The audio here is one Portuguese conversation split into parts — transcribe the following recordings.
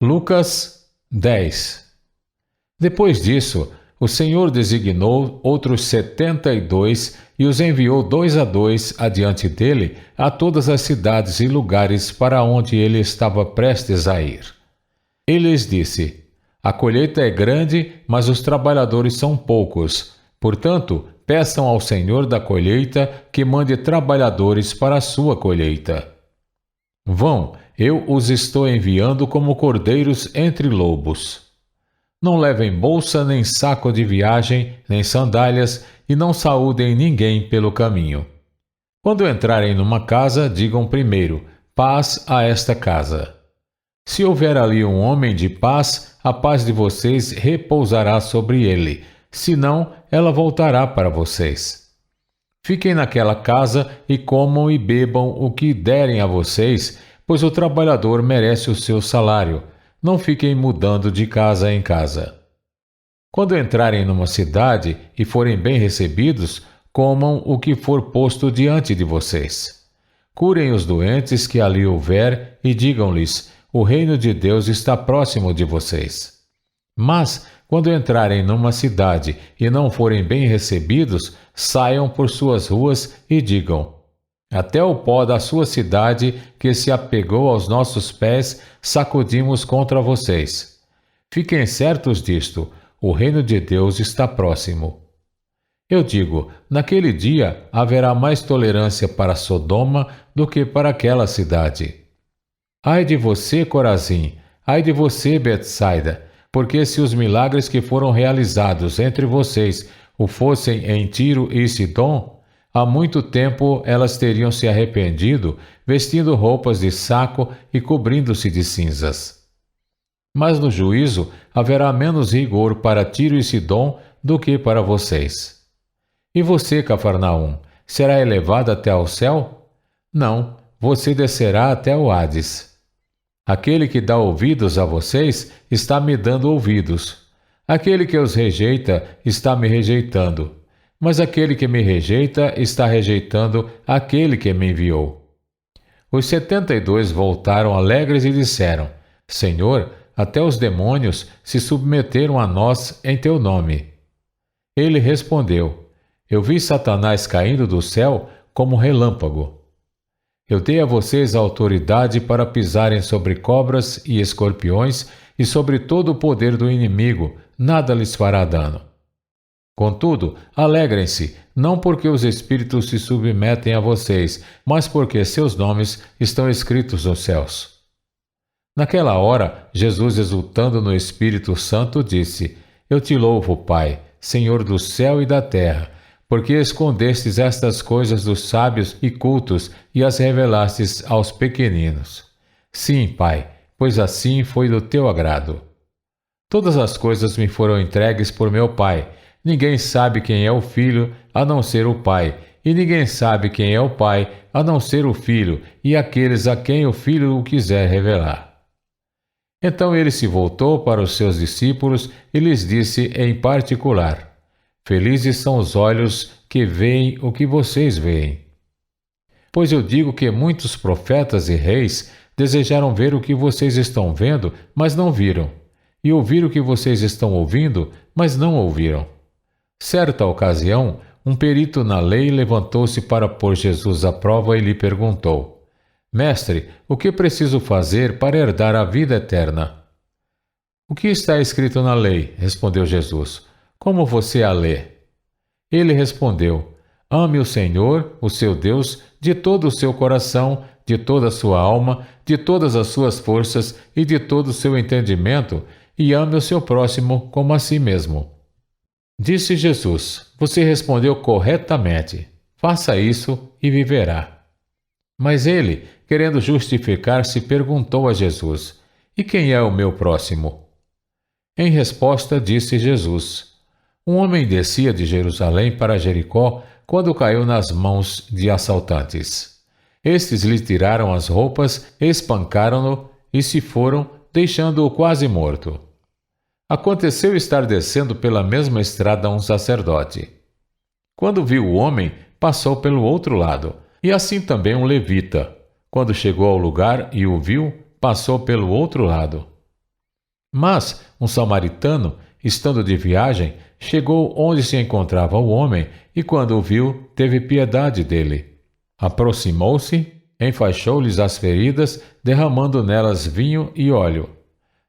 Lucas 10. Depois disso, o Senhor designou outros 72 e os enviou 2 a 2 adiante dele a todas as cidades e lugares para onde ele estava prestes a ir. Ele lhes disse: A colheita é grande, mas os trabalhadores são poucos. Portanto, peçam ao Senhor da colheita que mande trabalhadores para a sua colheita. Vão, eu os estou enviando como cordeiros entre lobos. Não levem bolsa, nem saco de viagem, nem sandálias, e não saúdem ninguém pelo caminho. Quando entrarem numa casa, digam primeiro: paz a esta casa. Se houver ali um homem de paz, a paz de vocês repousará sobre ele, senão ela voltará para vocês. Fiquem naquela casa e comam e bebam o que derem a vocês, pois o trabalhador merece o seu salário. Não fiquem mudando de casa em casa. Quando entrarem numa cidade e forem bem recebidos, comam o que for posto diante de vocês. Curem os doentes que ali houver e digam-lhes: o reino de Deus está próximo de vocês. Mas, quando entrarem numa cidade e não forem bem recebidos, saiam por suas ruas e digam: até o pó da sua cidade, que se apegou aos nossos pés, sacudimos contra vocês. Fiquem certos disto: o reino de Deus está próximo. Eu digo, naquele dia haverá mais tolerância para Sodoma do que para aquela cidade. Ai de você, Corazim! Ai de você, Betsaida! Porque se os milagres que foram realizados entre vocês o fossem em Tiro e Sidom, há muito tempo elas teriam se arrependido, vestindo roupas de saco e cobrindo-se de cinzas. Mas no juízo haverá menos rigor para Tiro e Sidom do que para vocês. E você, Cafarnaum, será elevado até ao céu? Não, você descerá até o Hades. Aquele que dá ouvidos a vocês está me dando ouvidos. Aquele que os rejeita está me rejeitando. Mas aquele que me rejeita está rejeitando aquele que me enviou. Os 72 voltaram alegres e disseram: Senhor, até os demônios se submeteram a nós em teu nome. Ele respondeu: Eu vi Satanás caindo do céu como relâmpago. Eu dei a vocês a autoridade para pisarem sobre cobras e escorpiões e sobre todo o poder do inimigo, nada lhes fará dano. Contudo, alegrem-se, não porque os espíritos se submetem a vocês, mas porque seus nomes estão escritos nos céus. Naquela hora, Jesus, exultando no Espírito Santo, disse: Eu te louvo, Pai, Senhor do céu e da terra, porque escondestes estas coisas dos sábios e cultos e as revelastes aos pequeninos. Sim, Pai, pois assim foi do teu agrado. Todas as coisas me foram entregues por meu Pai. Ninguém sabe quem é o Filho, a não ser o Pai, e ninguém sabe quem é o Pai, a não ser o Filho, e aqueles a quem o Filho o quiser revelar. Então ele se voltou para os seus discípulos e lhes disse em particular: Felizes são os olhos que veem o que vocês veem. Pois eu digo que muitos profetas e reis desejaram ver o que vocês estão vendo, mas não viram, e ouvir o que vocês estão ouvindo, mas não ouviram. Certa ocasião, um perito na lei levantou-se para pôr Jesus à prova e lhe perguntou: Mestre, o que preciso fazer para herdar a vida eterna? O que está escrito na lei? Respondeu Jesus. Como você a lê? Ele respondeu: Ame o Senhor, o seu Deus, de todo o seu coração, de toda a sua alma, de todas as suas forças e de todo o seu entendimento, e ame o seu próximo como a si mesmo. Disse Jesus: Você respondeu corretamente. Faça isso e viverá. Mas ele, querendo justificar-se, perguntou a Jesus: E quem é o meu próximo? Em resposta, disse Jesus: Um homem descia de Jerusalém para Jericó quando caiu nas mãos de assaltantes. Estes lhe tiraram as roupas, espancaram-no e se foram, deixando-o quase morto. Aconteceu estar descendo pela mesma estrada um sacerdote. Quando viu o homem, passou pelo outro lado, e assim também um levita. Quando chegou ao lugar e o viu, passou pelo outro lado. Mas um samaritano, estando de viagem, chegou onde se encontrava o homem e, quando o viu, teve piedade dele. Aproximou-se, enfaixou-lhes as feridas, derramando nelas vinho e óleo.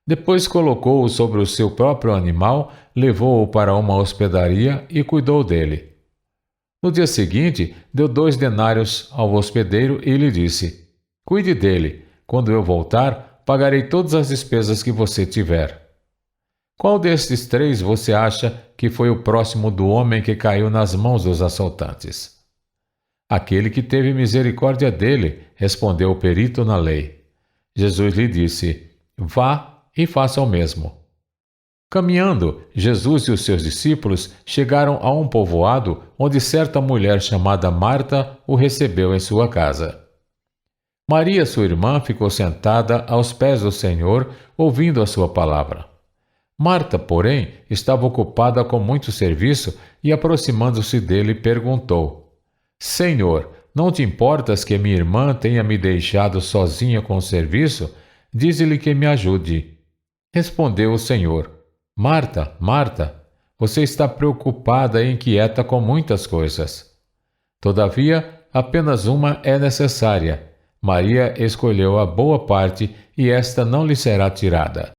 Depois colocou-o sobre o seu próprio animal, levou-o para uma hospedaria e cuidou dele. No dia seguinte, deu 2 denários ao hospedeiro e lhe disse: Cuide dele. Quando eu voltar, pagarei todas as despesas que você tiver. Qual destes 3 você acha que foi o próximo do homem que caiu nas mãos dos assaltantes? Aquele que teve misericórdia dele, respondeu o perito na lei. Jesus lhe disse: Vá e faça o mesmo. Caminhando, Jesus e os seus discípulos chegaram a um povoado onde certa mulher chamada Marta o recebeu em sua casa. Maria, sua irmã, ficou sentada aos pés do Senhor, ouvindo a sua palavra. Marta, porém, estava ocupada com muito serviço e, aproximando-se dele, perguntou: Senhor, não te importas que minha irmã tenha me deixado sozinha com o serviço? Dize-lhe que me ajude. Respondeu o Senhor: Marta, Marta, você está preocupada e inquieta com muitas coisas. Todavia, apenas uma é necessária. Maria escolheu a boa parte e esta não lhe será tirada.